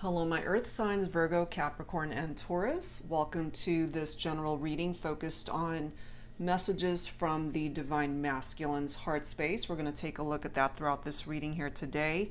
Hello, my earth signs, Virgo, Capricorn, and Taurus. Welcome to this general reading focused on messages from the Divine Masculine's heart space. We're going to take a look at that throughout this reading here today.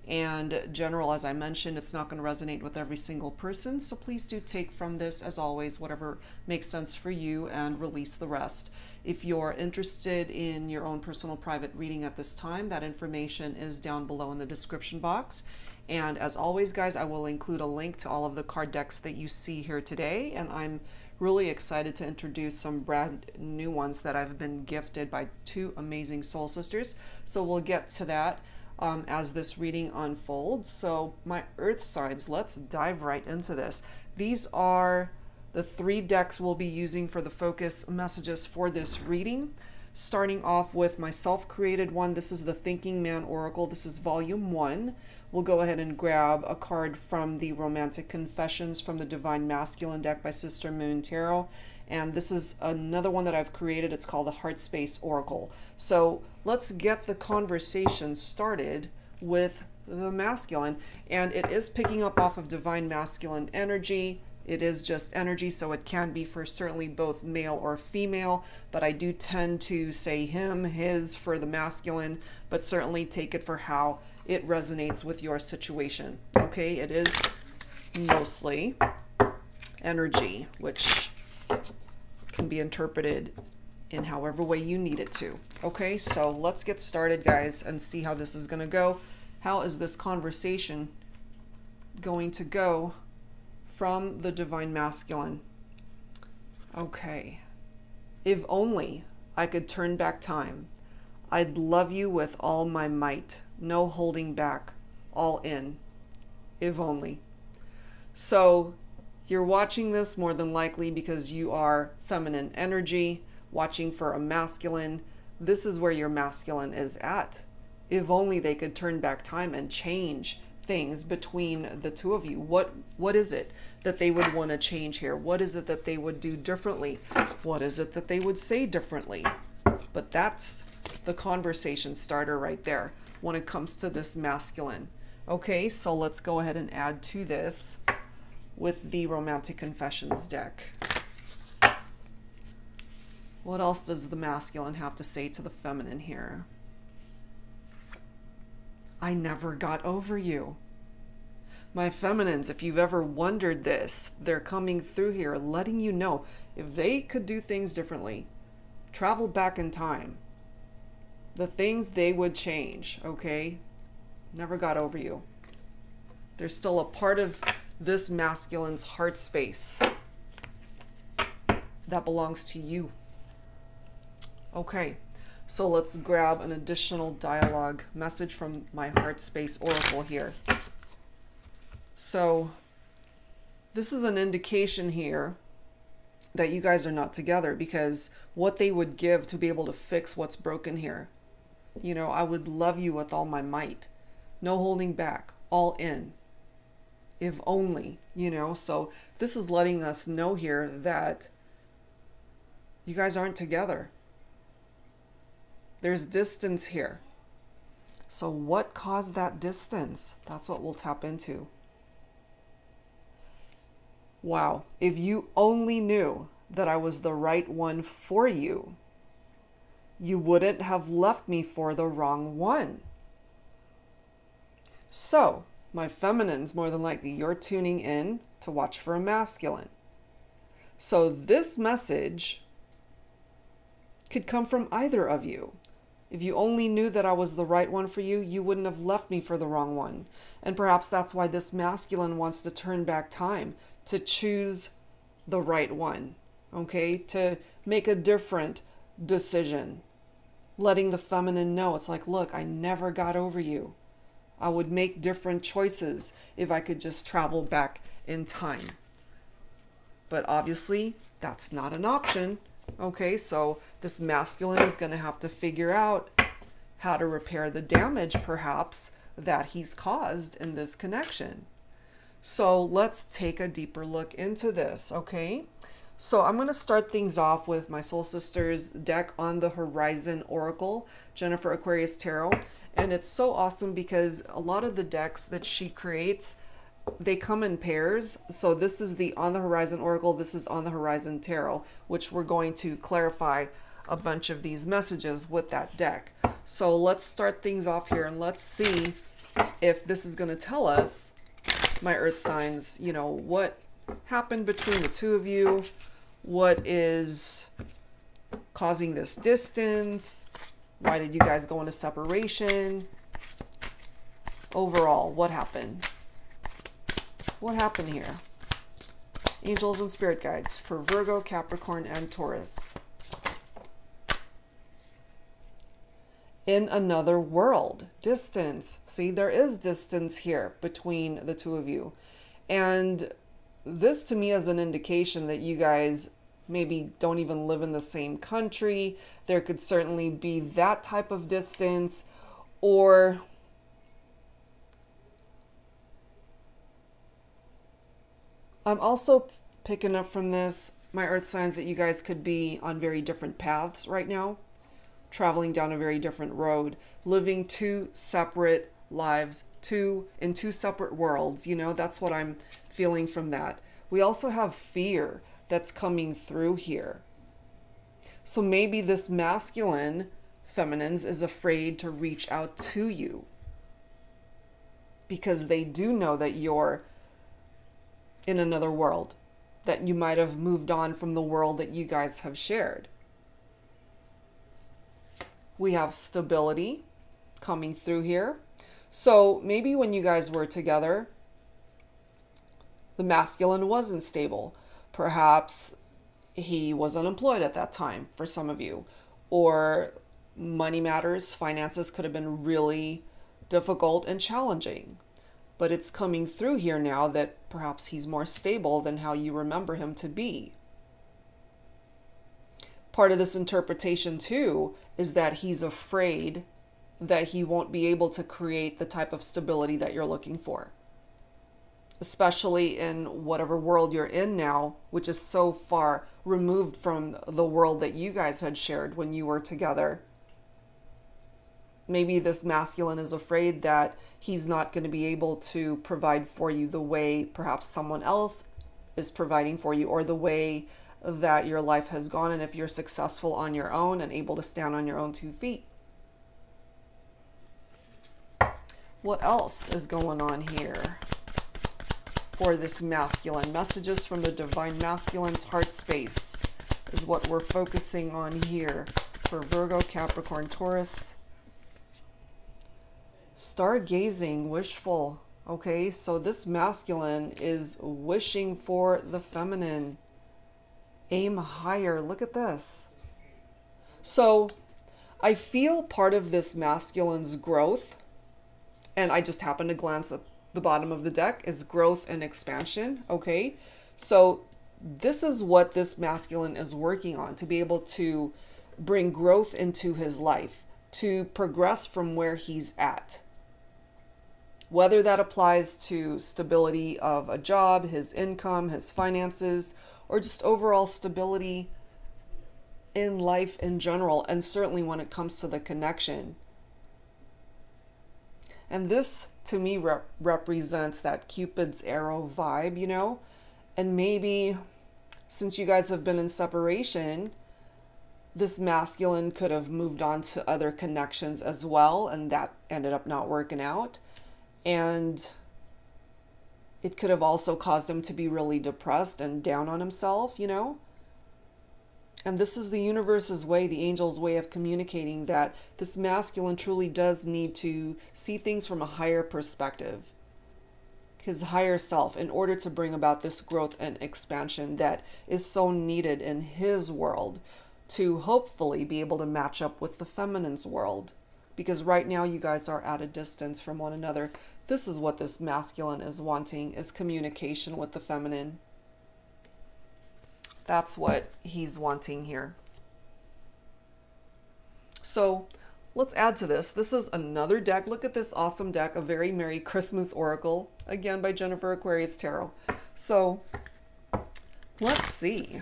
And general, as I mentioned, it's not going to resonate with every single person. So please do take from this, as always, whatever makes sense for you and release the rest. If you're interested in your own personal private reading at this time, that information is down below in the description box. And as always, guys, I will include a link to all of the card decks that you see here today. And I'm really excited to introduce some brand new ones that I've been gifted by two amazing soul sisters. So we'll get to that as this reading unfolds. So my earth signs, let's dive right into this. These are the three decks we'll be using for the focus messages for this reading. Starting off with my self-created one. This is the Thinking Man Oracle. This is volume 1. We'll go ahead and grab a card from the Romantic Confessions from the Divine Masculine deck by Sister Moon Tarot. And this is another one that I've created. It's called the HeartSpace Oracle. So let's get the conversation started with the masculine. And it is picking up off of Divine Masculine energy. It is just energy, so it can be for certainly both male or female, but I do tend to say him, his for the masculine, but certainly take it for how it resonates with your situation. Okay, it is mostly energy, which can be interpreted in however way you need it to. Okay, so let's get started, guys, and see how this is going to go. How is this conversation going to go from the Divine Masculine? Okay. If only I could turn back time, I'd love you with all my might. No holding back. All in. If only. So you're watching this more than likely because you are feminine energy, watching for a masculine. This is where your masculine is at. If only they could turn back time and change things between the two of you. What is it that they would want to change here? What is it that they would do differently? What is it that they would say differently? But that's the conversation starter right there when it comes to this masculine. Okay, so let's go ahead and add to this with the Romantic Confessions deck. What else does the masculine have to say to the feminine here? I never got over you. My feminines, if you've ever wondered this, they're coming through here letting you know if they could do things differently, travel back in time, the things they would change, okay? Never got over you. There's still a part of this masculine's heart space that belongs to you. Okay. So let's grab an additional dialogue message from my HeartSpace Oracle here. So this is an indication here that you guys are not together, because what they would give to be able to fix what's broken here. You know, I would love you with all my might. No holding back. All in. If only, you know. So this is letting us know here that you guys aren't together. There's distance here. So what caused that distance? That's what we'll tap into. Wow. If you only knew that I was the right one for you, you wouldn't have left me for the wrong one. So, my feminines, more than likely, you're tuning in to watch for a masculine. So this message could come from either of you. If you only knew that I was the right one for you, you wouldn't have left me for the wrong one. And perhaps that's why this masculine wants to turn back time, to choose the right one, okay? To make a different decision. Letting the feminine know, it's like, look, I never got over you. I would make different choices if I could just travel back in time. But obviously, that's not an option. Okay, so this masculine is going to have to figure out how to repair the damage, perhaps, that he's caused in this connection. So let's take a deeper look into this, okay? So I'm going to start things off with my soul sister's deck on the Horizon Oracle, Jennifer Aquarius Tarot. And it's so awesome because a lot of the decks that she creates they come in pairs. So this is the On the Horizon Oracle. This is On the Horizon Tarot, which we're going to clarify a bunch of these messages with that deck. So let's start things off here and let's see if this is going to tell us, my earth signs, you know, what happened between the two of you, what is causing this distance, why did you guys go into separation, overall, what happened? What happened here? Angels and spirit guides for Virgo, Capricorn, and Taurus. In another world, distance. See, there is distance here between the two of you. And this to me is an indication that you guys maybe don't even live in the same country. There could certainly be that type of distance, or I'm also picking up from this, my earth signs, that you guys could be on very different paths right now, traveling down a very different road, living two separate lives, in two separate worlds. You know, that's what I'm feeling from that. We also have fear that's coming through here. So maybe this masculine, feminines, is afraid to reach out to you because they do know that you're in another world, that you might have moved on from the world that you guys have shared. We have stability coming through here. So maybe when you guys were together, the masculine wasn't stable. Perhaps he was unemployed at that time for some of you, or money matters, finances could have been really difficult and challenging. But it's coming through here now that perhaps he's more stable than how you remember him to be. Part of this interpretation too is that he's afraid that he won't be able to create the type of stability that you're looking for, especially in whatever world you're in now, which is so far removed from the world that you guys had shared when you were together. Maybe this masculine is afraid that he's not going to be able to provide for you the way perhaps someone else is providing for you, or the way that your life has gone, and if you're successful on your own and able to stand on your own 2 feet. What else is going on here for this masculine? Messages from the divine masculine's heart space is what we're focusing on here for Virgo, Capricorn, Taurus. Stargazing, wishful. Okay, so this masculine is wishing for the feminine. Aim higher. Look at this. So I feel part of this masculine's growth, and I just happened to glance at the bottom of the deck, is growth and expansion. Okay, so this is what this masculine is working on, to be able to bring growth into his life, to progress from where he's at. Whether that applies to stability of a job, his income, his finances, or just overall stability in life in general, and certainly when it comes to the connection. And this, to me, represents that Cupid's arrow vibe, you know? And maybe since you guys have been in separation, this masculine could have moved on to other connections as well, and that ended up not working out. And it could have also caused him to be really depressed and down on himself, you know? And this is the universe's way, the angel's way of communicating that this masculine truly does need to see things from a higher perspective, his higher self, in order to bring about this growth and expansion that is so needed in his world, to hopefully be able to match up with the feminine's world. Because right now you guys are at a distance from one another. This is what this masculine is wanting, is communication with the feminine. That's what he's wanting here. So let's add to this. This is another deck. Look at this awesome deck, a very Merry Christmas Oracle, again by Jennifer Aquarius Tarot. So let's see.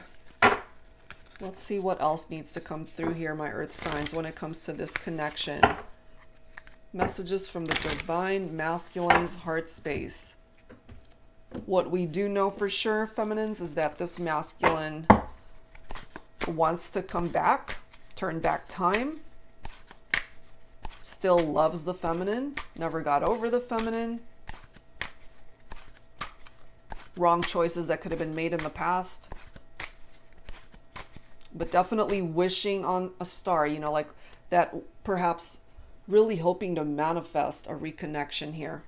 Let's see what else needs to come through here, my earth signs, when it comes to this connection. Messages from the divine masculine's heart space. What we do know for sure, feminines, is that this masculine wants to come back, turn back time, still loves the feminine, never got over the feminine. Wrong choices that could have been made in the past. But definitely wishing on a star, you know, like that, perhaps really hoping to manifest a reconnection here.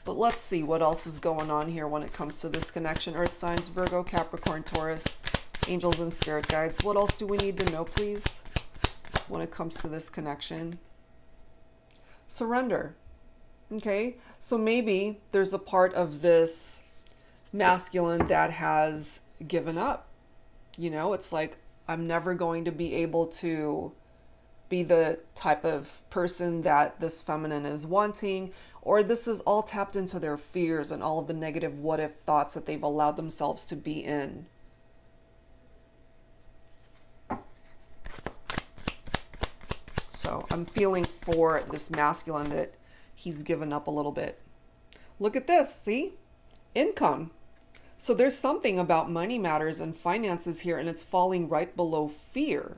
But let's see what else is going on here when it comes to this connection. Earth signs, Virgo, Capricorn, Taurus, angels and spirit guides. What else do we need to know, please, when it comes to this connection? Surrender. Okay, so maybe there's a part of this masculine that has given up. You know, it's like, I'm never going to be able to be the type of person that this feminine is wanting, or this is all tapped into their fears and all of the negative what if thoughts that they've allowed themselves to be in. So I'm feeling for this masculine that he's given up a little bit. Look at this, see? Income. So there's something about money matters and finances here, and it's falling right below fear.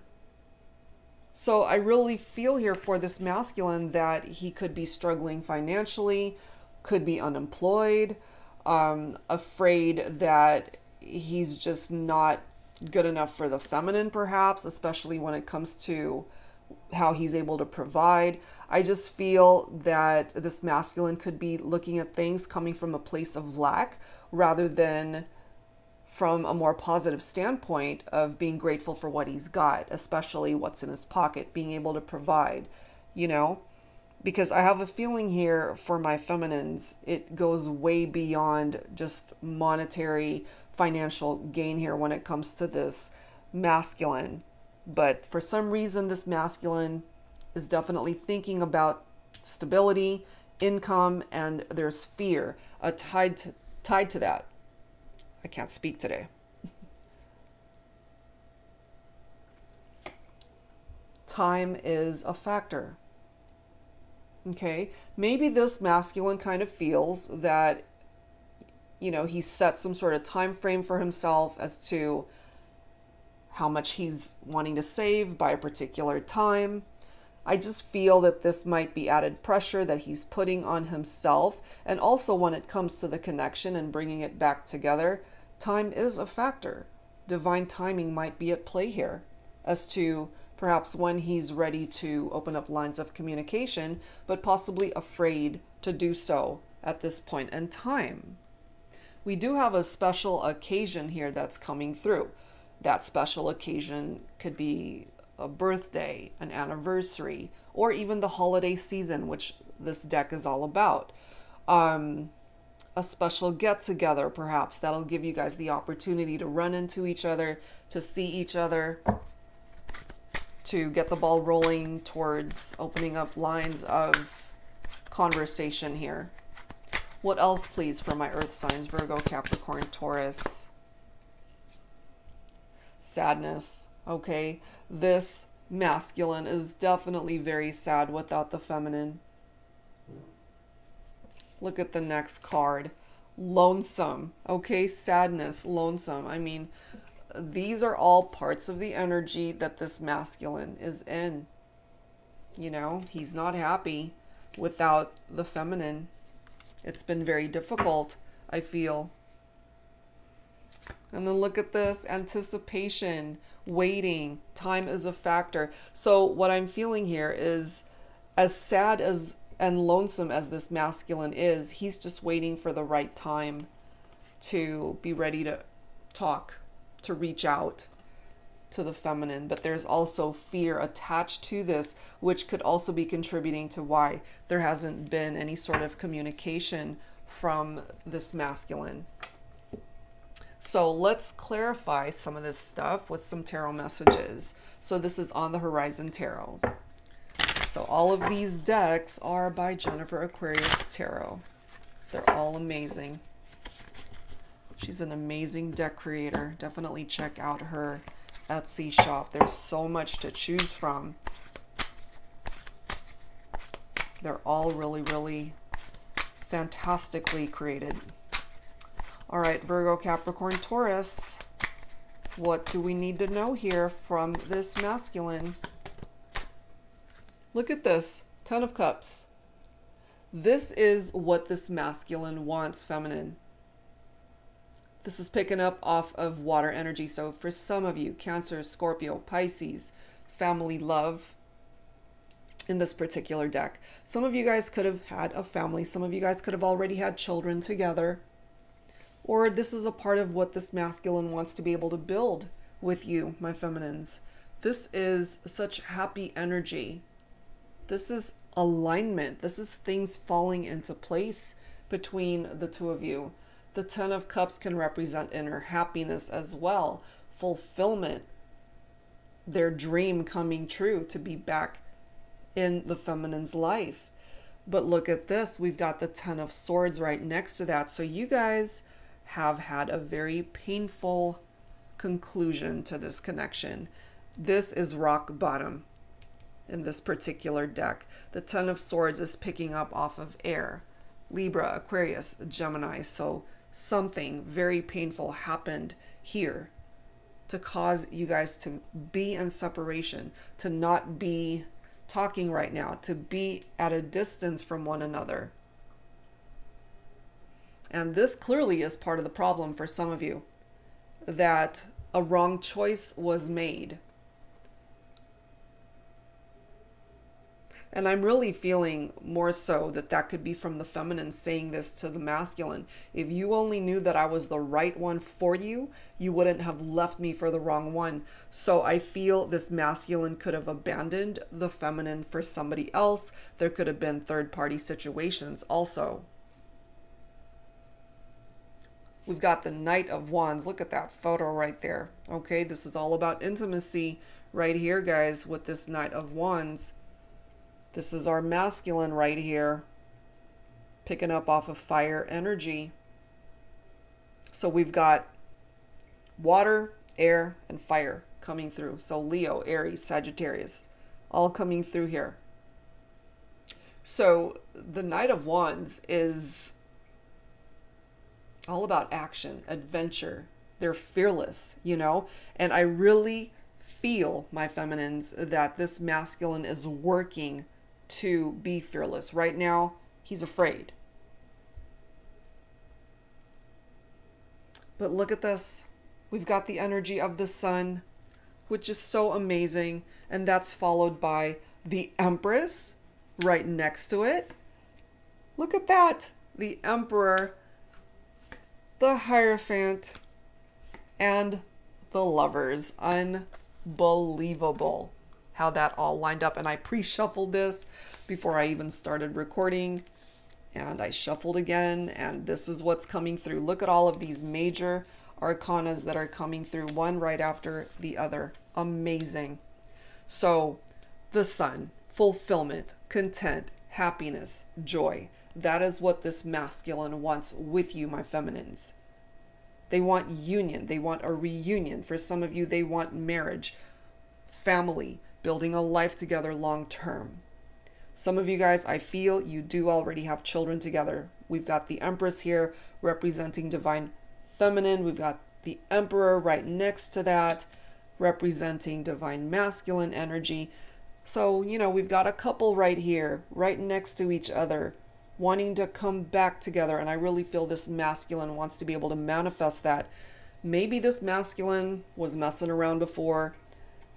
So I really feel here for this masculine that he could be struggling financially, could be unemployed, afraid that he's just not good enough for the feminine, perhaps, especially when it comes to how he's able to provide. I just feel that this masculine could be looking at things coming from a place of lack rather than from a more positive standpoint of being grateful for what he's got, especially what's in his pocket, being able to provide, you know, because I have a feeling here for my feminines, it goes way beyond just monetary financial gain here when it comes to this masculine. But for some reason, this masculine is definitely thinking about stability, income, and there's fear tied to that. I can't speak today. Time is a factor. Okay, maybe this masculine kind of feels that, you know, he set some sort of time frame for himself as to how much he's wanting to save by a particular time. I just feel that this might be added pressure that he's putting on himself. And also when it comes to the connection and bringing it back together, time is a factor. Divine timing might be at play here as to perhaps when he's ready to open up lines of communication, but possibly afraid to do so at this point in time. We do have a special occasion here that's coming through. That special occasion could be a birthday, an anniversary, or even the holiday season, which this deck is all about. A special get-together, perhaps, that'll give you guys the opportunity to run into each other, to see each other, to get the ball rolling towards opening up lines of conversation here. What else, please, for my earth signs? Virgo, Capricorn, Taurus. Sadness. Okay, this masculine is definitely very sad without the feminine. Look at the next card. Lonesome. Okay, sadness, lonesome. I mean, these are all parts of the energy that this masculine is in. You know, he's not happy without the feminine. It's been very difficult, I feel. And then look at this, anticipation, waiting, time is a factor. So what I'm feeling here is, as sad as and lonesome as this masculine is, he's just waiting for the right time to be ready to talk, to reach out to the feminine. But there's also fear attached to this, which could also be contributing to why there hasn't been any sort of communication from this masculine. So let's clarify some of this stuff with some tarot messages. So this is On the Horizon Tarot. So all of these decks are by Jennifer Aquarius Tarot. They're all amazing. She's an amazing deck creator. Definitely check out her Etsy shop. There's so much to choose from. They're all really, really fantastically created. All right, Virgo, Capricorn, Taurus. What do we need to know here from this masculine? Look at this, 10 of Cups. This is what this masculine wants, feminine. This is picking up off of water energy. So for some of you, Cancer, Scorpio, Pisces, family love in this particular deck. Some of you guys could have had a family. Some of you guys could have already had children together. Or this is a part of what this masculine wants to be able to build with you, my feminines. This is such happy energy. This is alignment. This is things falling into place between the two of you. The 10 of Cups can represent inner happiness as well. Fulfillment. Their dream coming true to be back in the feminine's life. But look at this. We've got the 10 of Swords right next to that. So you guys have had a very painful conclusion to this connection. This is rock bottom in this particular deck. The 10 of Swords is picking up off of air. Libra, Aquarius, Gemini. So something very painful happened here to cause you guys to be in separation, to not be talking right now, to be at a distance from one another. And this clearly is part of the problem for some of you, that a wrong choice was made. And I'm really feeling more so that that could be from the feminine saying this to the masculine. If you only knew that I was the right one for you, you wouldn't have left me for the wrong one. So I feel this masculine could have abandoned the feminine for somebody else. There could have been third-party situations also. We've got the Knight of Wands. Look at that photo right there. Okay, this is all about intimacy right here, guys, with this Knight of Wands. This is our masculine right here, picking up off of fire energy. So we've got water, air, and fire coming through. So Leo, Aries, Sagittarius, all coming through here. So the Knight of Wands is all about action, adventure. They're fearless, you know? And I really feel, my feminines, that this masculine is working to be fearless. Right now, he's afraid. But look at this. We've got the energy of the sun, which is so amazing. And that's followed by the Empress right next to it. Look at that. The Emperor, the Hierophant, and the Lovers. Unbelievable how that all lined up. And I pre-shuffled this before I even started recording, and I shuffled again, and this is what's coming through. Look at all of these major arcanas that are coming through, one right after the other. Amazing. So the sun, fulfillment, content, happiness, joy. That is what this masculine wants with you, my feminines. They want union. They want a reunion. For some of you, they want marriage, family, building a life together long term. Some of you guys, I feel you do already have children together. We've got the Empress here representing divine feminine. We've got the Emperor right next to that representing divine masculine energy. So, you know, we've got a couple right here, right next to each other, wanting to come back together. And I really feel this masculine wants to be able to manifest that. Maybe this masculine was messing around before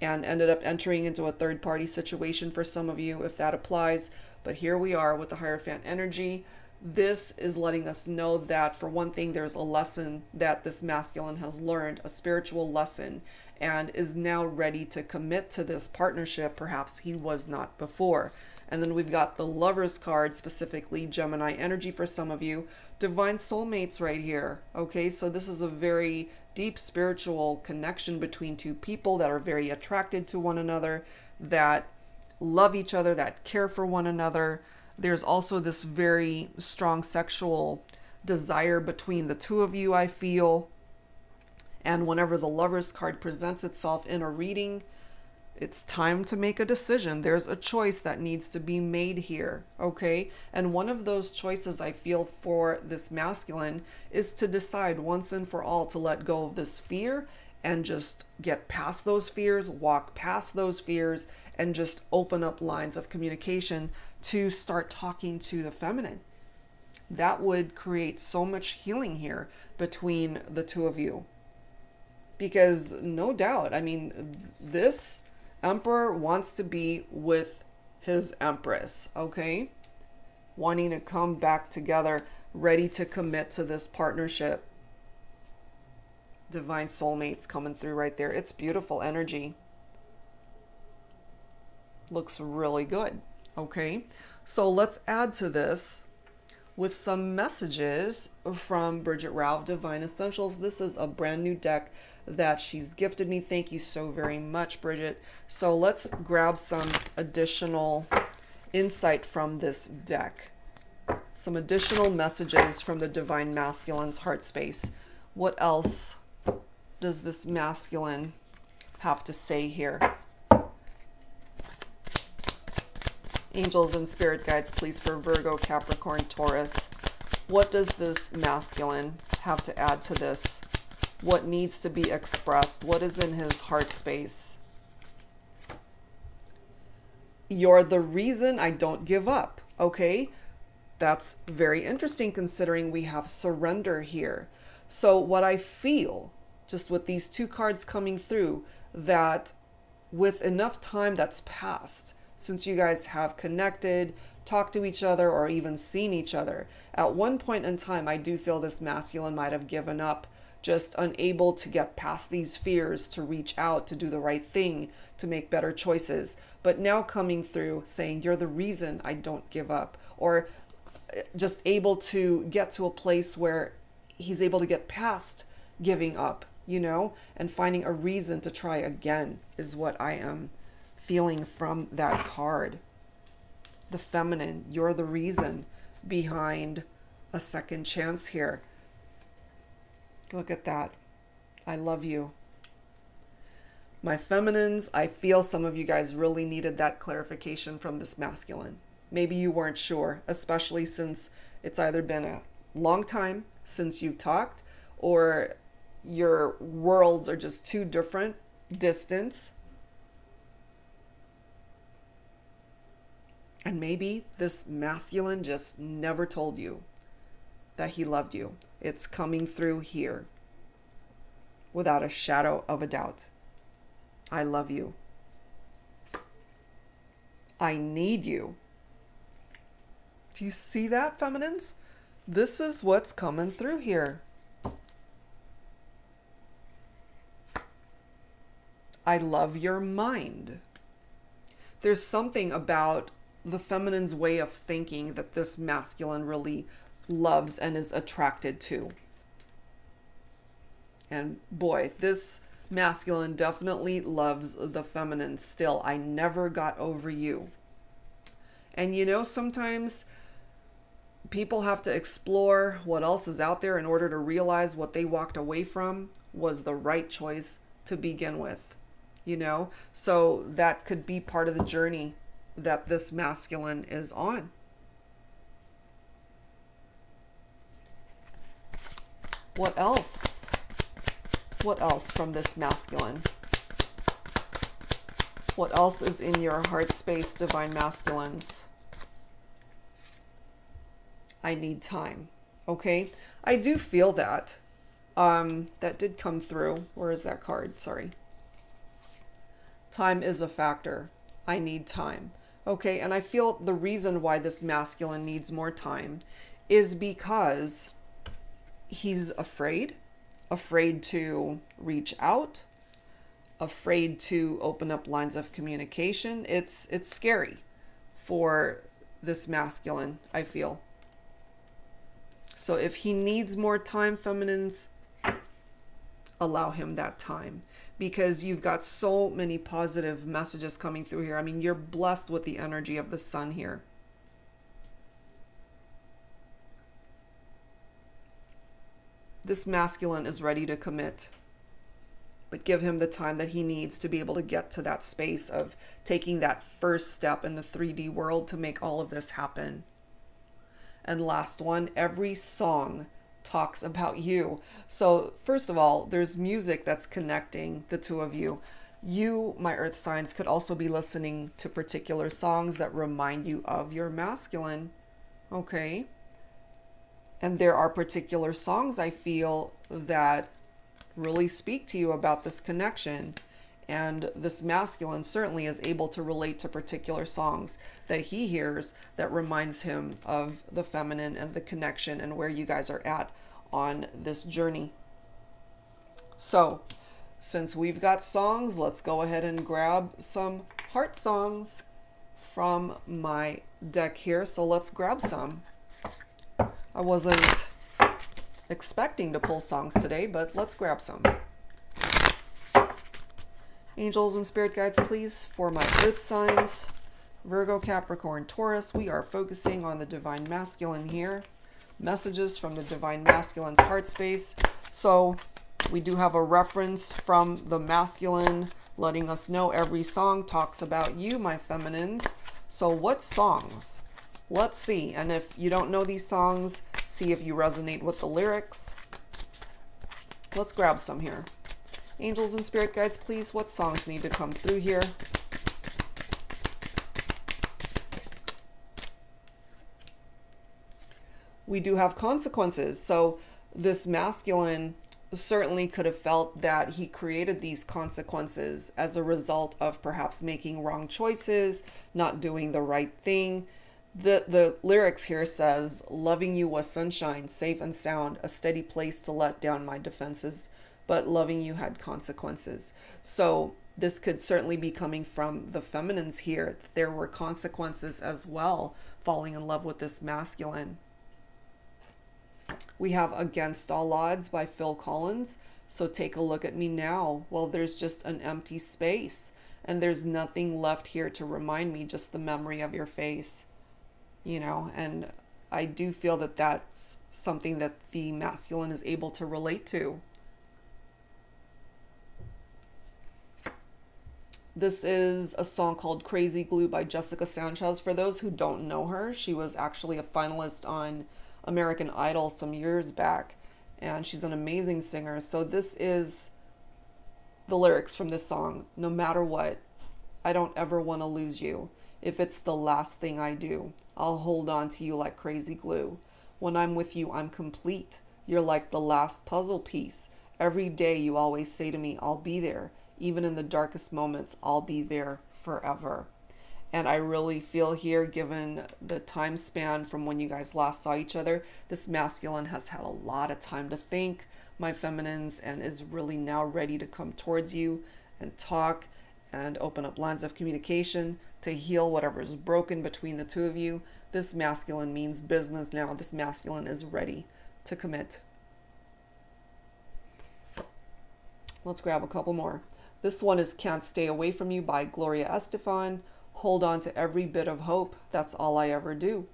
and ended up entering into a third-party situation for some of you, if that applies. But here we are with the Hierophant energy. This is letting us know that, for one thing, there's a lesson that this masculine has learned, a spiritual lesson, and is now ready to commit to this partnership. Perhaps he was not before. And then we've got the Lovers card, specifically Gemini energy for some of you. Divine soulmates right here. Okay, so this is a very deep spiritual connection between two people that are very attracted to one another, that love each other, that care for one another. There's also this very strong sexual desire between the two of you, I feel. And whenever the Lovers card presents itself in a reading, It's time to make a decision. There's a choice that needs to be made here, okay? And one of those choices I feel for this masculine is to decide once and for all to let go of this fear and just get past those fears, walk past those fears, and just open up lines of communication to start talking to the feminine. That would create so much healing here between the two of you. Because no doubt, I mean, this Emperor wants to be with his Empress, okay? Wanting to come back together, ready to commit to this partnership. Divine soulmates coming through right there. It's beautiful energy. Looks really good, okay? So let's add to this with some messages from Bridget Ralph, Divine Essentials. This is a brand new deck that she's gifted me. Thank you so very much, Bridget. So let's grab some additional insight from this deck. Some additional messages from the Divine Masculine's heart space. What else does this masculine have to say here? Angels and spirit guides, please, for Virgo, Capricorn, Taurus. What does this masculine have to add to this? What needs to be expressed? What is in his heart space? You're the reason I don't give up, okay? That's very interesting considering we have surrender here. So what I feel, just with these two cards coming through, that with enough time that's passed, since you guys have connected, talked to each other, or even seen each other, at one point in time, I do feel this masculine might have given up, just unable to get past these fears, to reach out, to do the right thing, to make better choices. But now coming through saying, you're the reason I don't give up, or just able to get to a place where he's able to get past giving up, you know, and finding a reason to try again is what I am feeling from that card. The feminine, you're the reason behind a second chance here. Look at that. I love you. My feminines, I feel some of you guys really needed that clarification from this masculine. Maybe you weren't sure, especially since it's either been a long time since you've talked, or your worlds are just too different, distance. And maybe this masculine just never told you that he loved you. It's coming through here without a shadow of a doubt. I love you. I need you. Do you see that, feminines? This is what's coming through here. I love your mind. There's something about the feminine's way of thinking that this masculine really loves and is attracted to. And boy, this masculine definitely loves the feminine still. I never got over you. And you know, sometimes people have to explore what else is out there in order to realize what they walked away from was the right choice to begin with, you know? So that could be part of the journey that this masculine is on. What else? What else from this masculine? What else is in your heart space, divine masculines? I need time. Okay, I do feel that. That did come through. Where is that card? Sorry. Time is a factor. I need time. Okay, and I feel the reason why this masculine needs more time is because he's afraid to reach out, afraid to open up lines of communication. It's scary for this masculine, I feel. So if he needs more time, feminines, allow him that time, because you've got so many positive messages coming through here. I mean, you're blessed with the energy of the sun here. This masculine is ready to commit, but give him the time that he needs to be able to get to that space of taking that first step in the 3D world to make all of this happen. And last one, every song talks about you. So first of all, there's music that's connecting the two of you. You, my earth signs, could also be listening to particular songs that remind you of your masculine. Okay. And there are particular songs I feel that really speak to you about this connection. And this masculine certainly is able to relate to particular songs that he hears that reminds him of the feminine and the connection and where you guys are at on this journey. So, since we've got songs, let's go ahead and grab some heart songs from my deck here. So let's grab some. I wasn't expecting to pull songs today, but let's grab some. Angels and spirit guides, please, for my earth signs, Virgo, Capricorn, Taurus. We are focusing on the divine masculine here. Messages from the divine masculine's heart space. So we do have a reference from the masculine letting us know every song talks about you, my feminines. So what songs? Let's see. And if you don't know these songs, see if you resonate with the lyrics. Let's grab some here. Angels and spirit guides, please, what songs need to come through here? We do have consequences. So this masculine certainly could have felt that he created these consequences as a result of perhaps making wrong choices, not doing the right thing. The lyrics here says, loving you was sunshine, safe and sound, a steady place to let down my defenses, but loving you had consequences. So this could certainly be coming from the feminines here. There were consequences as well, falling in love with this masculine. We have Against All Odds by Phil Collins. So take a look at me now. Well, there's just an empty space and there's nothing left here to remind me, just the memory of your face, you know, and I do feel that that's something that the masculine is able to relate to. This is a song called Crazy Glue by Jessica Sanchez. For those who don't know her, she was actually a finalist on American Idol some years back, and she's an amazing singer. So this is the lyrics from this song. No matter what, I don't ever want to lose you. If it's the last thing I do, I'll hold on to you like crazy glue. When I'm with you, I'm complete. You're like the last puzzle piece. Every day you always say to me, I'll be there. Even in the darkest moments, I'll be there forever. And I really feel here, given the time span from when you guys last saw each other, this masculine has had a lot of time to think, my feminines, and is really now ready to come towards you and talk and open up lines of communication to heal whatever is broken between the two of you. This masculine means business now. This masculine is ready to commit. Let's grab a couple more. This one is Can't Stay Away From You by Gloria Estefan. Hold on to every bit of hope. That's all I ever do.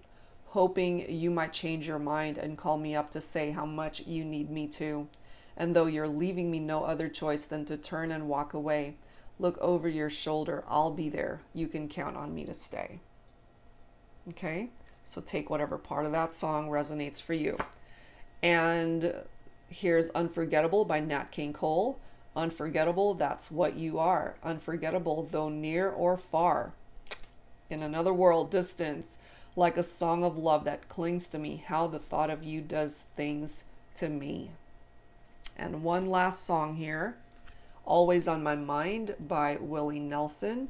Hoping you might change your mind and call me up to say how much you need me too. And though you're leaving me no other choice than to turn and walk away, look over your shoulder. I'll be there. You can count on me to stay. Okay? So take whatever part of that song resonates for you. And here's Unforgettable by Nat King Cole. Unforgettable, that's what you are. Unforgettable, though near or far. In another world, distance, like a song of love that clings to me. How the thought of you does things to me. And one last song here. Always on My Mind by Willie Nelson.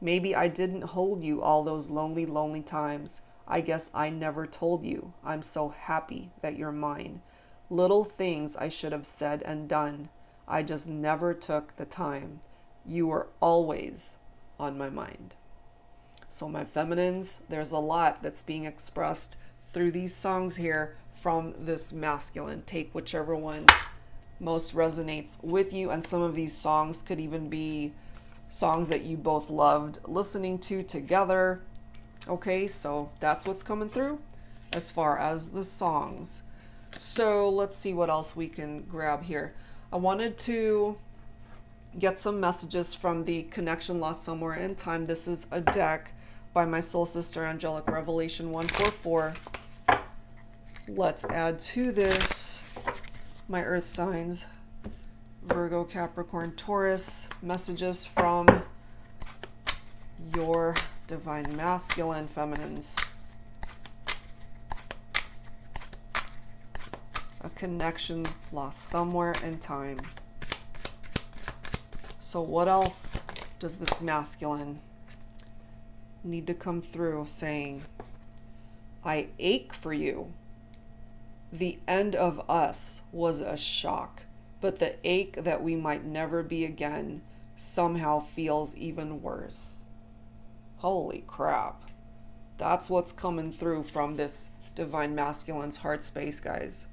Maybe I didn't hold you all those lonely, lonely times. I guess I never told you. I'm so happy that you're mine. Little things I should have said and done. I just never took the time. You were always on my mind. So my feminines, there's a lot that's being expressed through these songs here from this masculine. Take whichever one most resonates with you. And some of these songs could even be songs that you both loved listening to together. Okay, so that's what's coming through as far as the songs. So let's see what else we can grab here. I wanted to Get some messages from the connection lost somewhere in time. This is a deck by my soul sister, Angelic Revelation 144. Let's add to this my earth signs, Virgo, Capricorn, Taurus, messages from your divine masculine feminines. A connection lost somewhere in time. So what else does this masculine need to come through saying? I ache for you. The end of us was a shock, but the ache that we might never be again somehow feels even worse. Holy crap. That's what's coming through from this divine masculine's heart space, guys.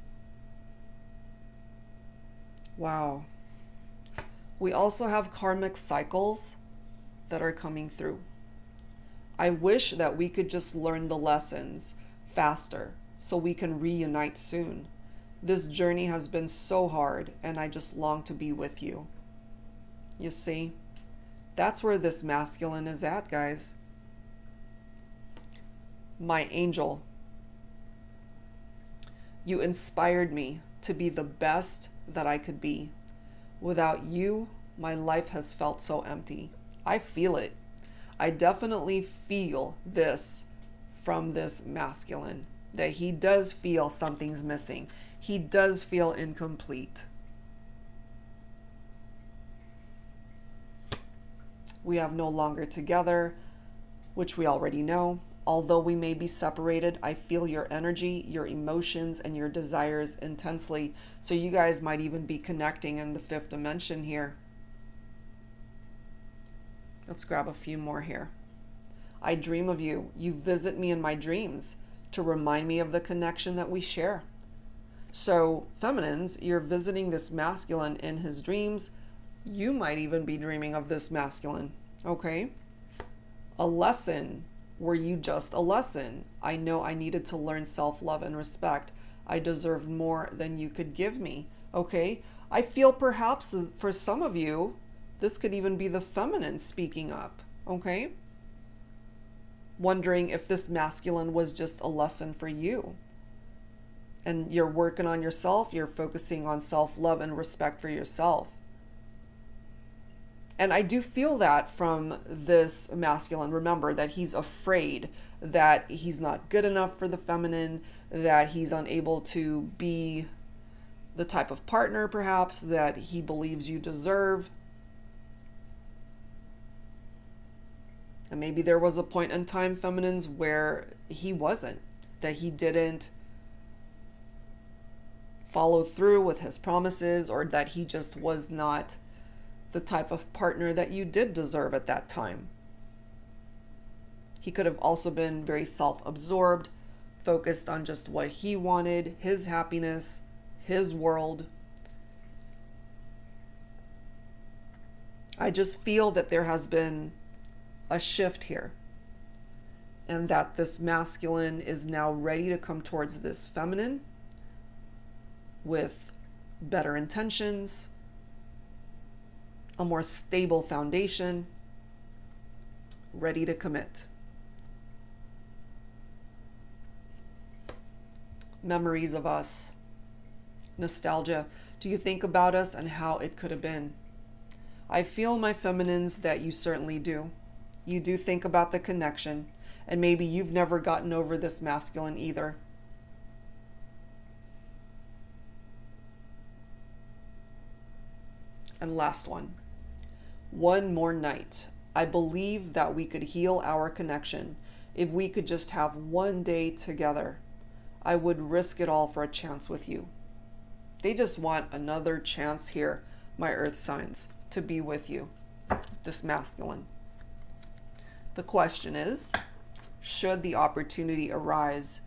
Wow. We also have karmic cycles that are coming through. I wish that we could just learn the lessons faster so we can reunite soon. This journey has been so hard and I just long to be with you. You see, that's where this masculine is at, guys. My angel, you inspired me to be the best that I could be. Without you, my life has felt so empty. I feel it. I definitely feel this from this masculine, that he does feel something's missing. He does feel incomplete. We have no longer together, which we already know. Although we may be separated, I feel your energy, your emotions, and your desires intensely. So you guys might even be connecting in the fifth dimension here. Let's grab a few more here. I dream of you. You visit me in my dreams to remind me of the connection that we share. So feminines, you're visiting this masculine in his dreams. You might even be dreaming of this masculine, okay? A lesson. Were you just a lesson? I know I needed to learn self-love and respect. I deserved more than you could give me. Okay? I feel perhaps for some of you, this could even be the feminine speaking up. Okay? Wondering if this masculine was just a lesson for you. And you're working on yourself. You're focusing on self-love and respect for yourself. And I do feel that from this masculine. Remember that he's afraid that he's not good enough for the feminine, that he's unable to be the type of partner perhaps that he believes you deserve. And maybe there was a point in time, feminines, where he wasn't, that he didn't follow through with his promises, or that he just was not the type of partner that you did deserve at that time. He could have also been very self-absorbed, focused on just what he wanted, his happiness, his world. I just feel that there has been a shift here, and that this masculine is now ready to come towards this feminine with better intentions, a more stable foundation, ready to commit. Memories of us, nostalgia. Do you think about us and how it could have been? I feel, my feminines, that you certainly do. You do think about the connection, and maybe you've never gotten over this masculine either. And last one. One more night. I believe that we could heal our connection if we could just have one day together. I would risk it all for a chance with you. They just want another chance here, my earth signs, to be with you, this masculine. The question is, should the opportunity arise,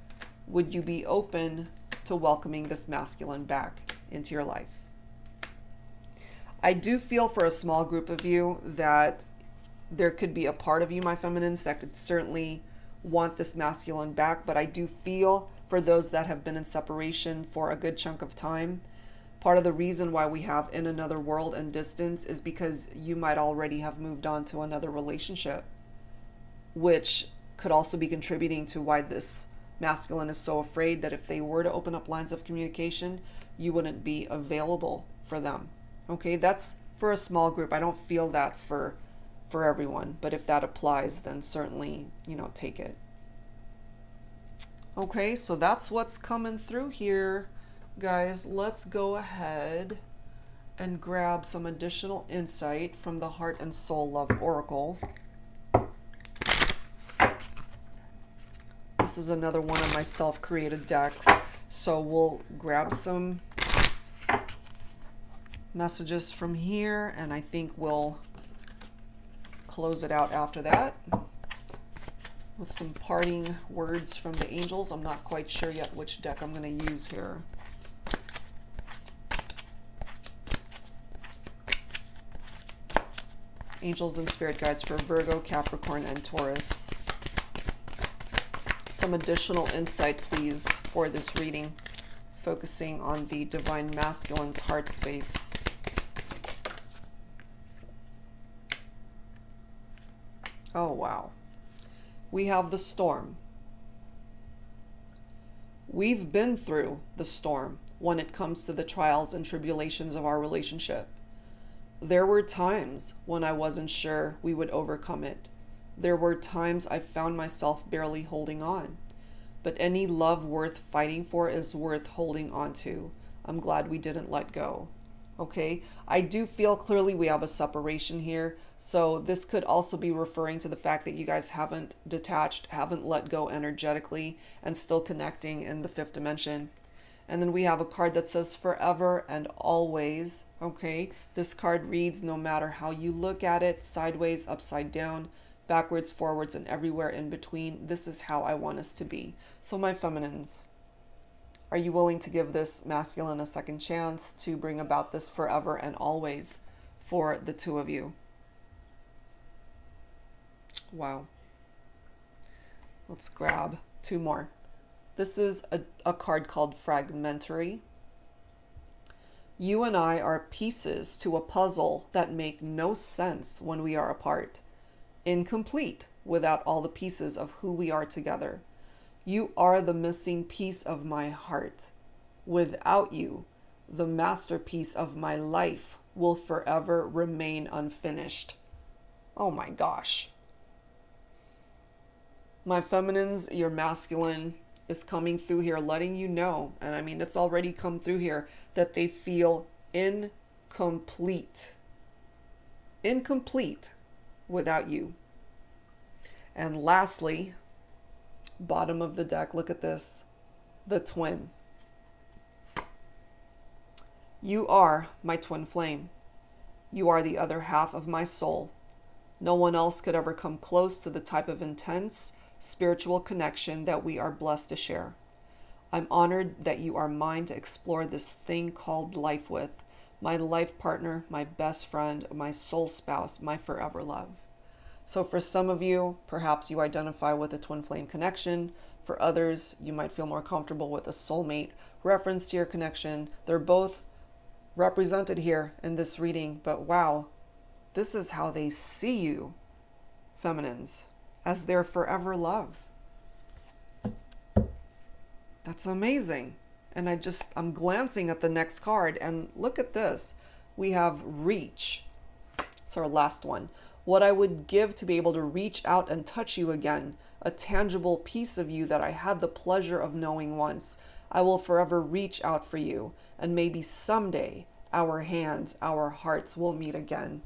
would you be open to welcoming this masculine back into your life? I do feel for a small group of you that there could be a part of you, my feminines, that could certainly want this masculine back. But I do feel for those that have been in separation for a good chunk of time, Part of the reason why we have in another world and distance is because you might already have moved on to another relationship, which could also be contributing to why this masculine is so afraid that if they were to open up lines of communication, you wouldn't be available for them. Okay, that's for a small group. I don't feel that for everyone, but if that applies, then certainly, you know, take it. Okay, so that's what's coming through here, guys. Let's go ahead and grab some additional insight from the Heart and Soul Love Oracle. This is another one of my self-created decks, so we'll grab some messages from here, and I think we'll close it out after that with some parting words from the angels. I'm not quite sure yet which deck I'm going to use here. Angels and spirit guides for Virgo, Capricorn, and Taurus. Some additional insight, please, for this reading, focusing on the Divine Masculine's heart space. Oh, wow. We have the storm. We've been through the storm when it comes to the trials and tribulations of our relationship. There were times when I wasn't sure we would overcome it. There were times I found myself barely holding on. But any love worth fighting for is worth holding on to. I'm glad we didn't let go. Okay, I do feel clearly we have a separation here. So this could also be referring to the fact that you guys haven't detached, haven't let go energetically, and still connecting in the fifth dimension. And then we have a card that says forever and always. Okay, this card reads, no matter how you look at it, sideways, upside down, backwards, forwards, and everywhere in between, this is how I want us to be. So my feminines, are you willing to give this masculine a second chance to bring about this forever and always for the two of you? Wow. Let's grab two more. This is a card called Fragmentary. You and I are pieces to a puzzle that make no sense when we are apart. Incomplete without all the pieces of who we are together. You are the missing piece of my heart. Without you, the masterpiece of my life will forever remain unfinished. Oh my gosh. My feminines, your masculine is coming through here, letting you know, and I mean, it's already come through here, that they feel incomplete. Incomplete without you. And lastly, bottom of the deck, look at this, the twin. You are my twin flame. You are the other half of my soul. No one else could ever come close to the type of intense spiritual connection that we are blessed to share. I'm honored that you are mine to explore this thing called life with. My life partner, my best friend, my soul spouse, my forever love. So for some of you, perhaps you identify with a twin flame connection. For others, you might feel more comfortable with a soulmate reference to your connection. They're both represented here in this reading, but wow, this is how they see you, feminines, as their forever love. That's amazing. And I'm glancing at the next card, and look at this. We have reach. It's our last one. What I would give to be able to reach out and touch you again, a tangible piece of you that I had the pleasure of knowing once. I will forever reach out for you, and maybe someday our hands, our hearts will meet again.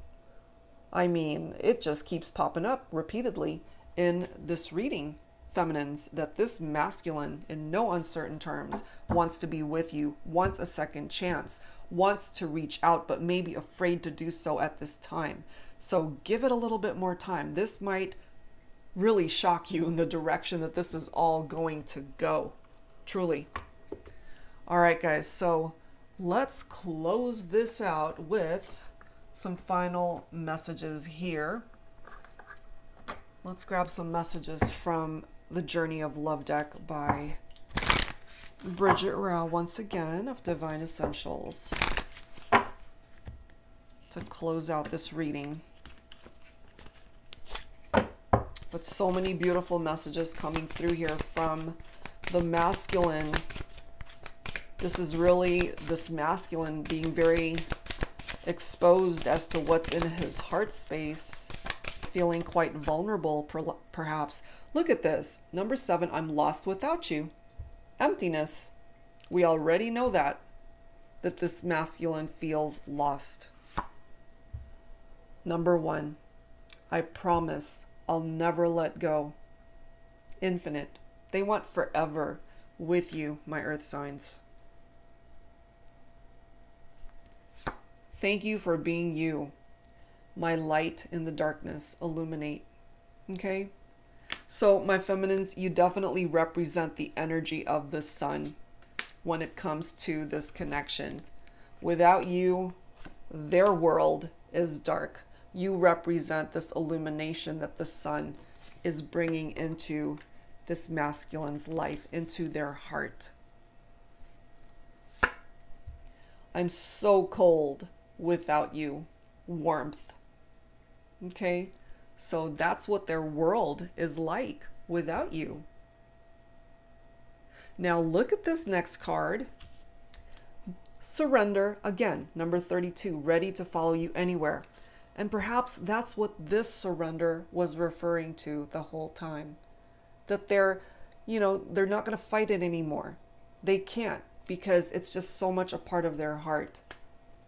I mean, it just keeps popping up repeatedly in this reading, feminines, that this masculine, in no uncertain terms, wants to be with you, wants a second chance, wants to reach out, but maybe afraid to do so at this time. So give it a little bit more time. This might really shock you in the direction that this is all going to go. Truly. All right, guys. So let's close this out with some final messages here. Let's grab some messages from the Journey of Love deck by Bridget Rao once again of Divine Essentials to close out this reading. But so many beautiful messages coming through here from the masculine. This is really this masculine being very exposed as to what's in his heart space, feeling quite vulnerable perhaps. Look at this. Number 7, I'm lost without you. Emptiness. We already know that this masculine feels lost. Number 1, I promise I'll never let go. Infinite. They want forever with you, my earth signs. Thank you for being you. My light in the darkness. Illuminate. Okay? So, my feminines, you definitely represent the energy of the sun when it comes to this connection. Without you, their world is dark. You represent this illumination that the sun is bringing into this masculine's life, into their heart. I'm so cold without you. Warmth. Okay? So that's what their world is like without you. Now look at this next card. Surrender. Again, number 32. Ready to follow you anywhere. And perhaps that's what this surrender was referring to the whole time. That they're not going to fight it anymore. They can't, because it's just so much a part of their heart.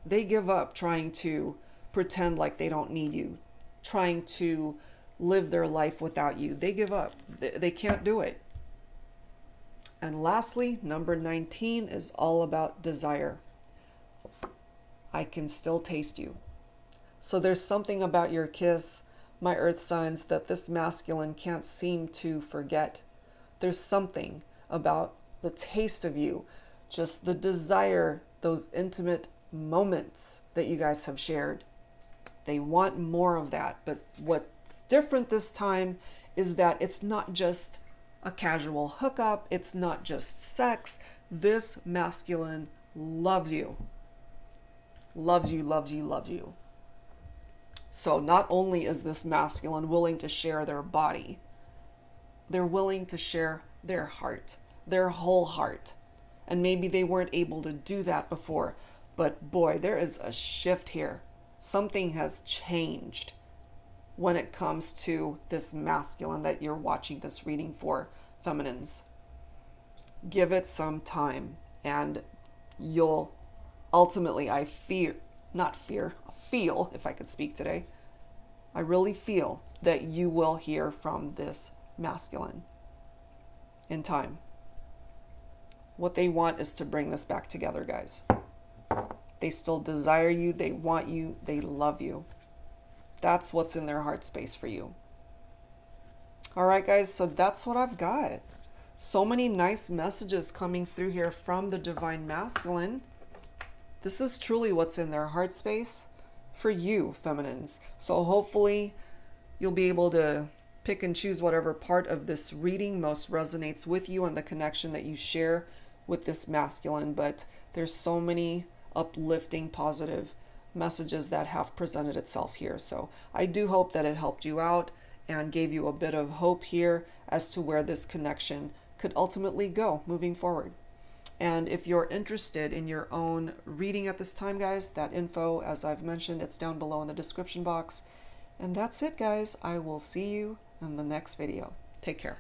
They give up trying to pretend like they don't need you, trying to live their life without you. They give up. They can't do it. And lastly, number 19 is all about desire. I can still taste you. So there's something about your kiss, my earth signs, that this masculine can't seem to forget. There's something about the taste of you, just the desire, those intimate moments that you guys have shared. They want more of that. But what's different this time is that it's not just a casual hookup. It's not just sex. This masculine loves you. Loves you, loves you, loves you. So not only is this masculine willing to share their body, they're willing to share their heart, their whole heart. And maybe they weren't able to do that before, but boy, there is a shift here. Something has changed when it comes to this masculine that you're watching this reading for, feminines. Give it some time and you'll ultimately, feel, if I could speak today, I really feel that you will hear from this masculine in time. What they want is to bring this back together, guys. They still desire you, they want you, they love you. That's what's in their heart space for you. All right, guys, so that's what I've got. So many nice messages coming through here from the Divine Masculine. This is truly what's in their heart space for you, feminines. So hopefully you'll be able to pick and choose whatever part of this reading most resonates with you and the connection that you share with this masculine. But there's so many uplifting, positive messages that have presented itself here. So I do hope that it helped you out and gave you a bit of hope here as to where this connection could ultimately go moving forward. And if you're interested in your own reading at this time, guys, that info, as I've mentioned, it's down below in the description box. And that's it, guys. I will see you in the next video. Take care.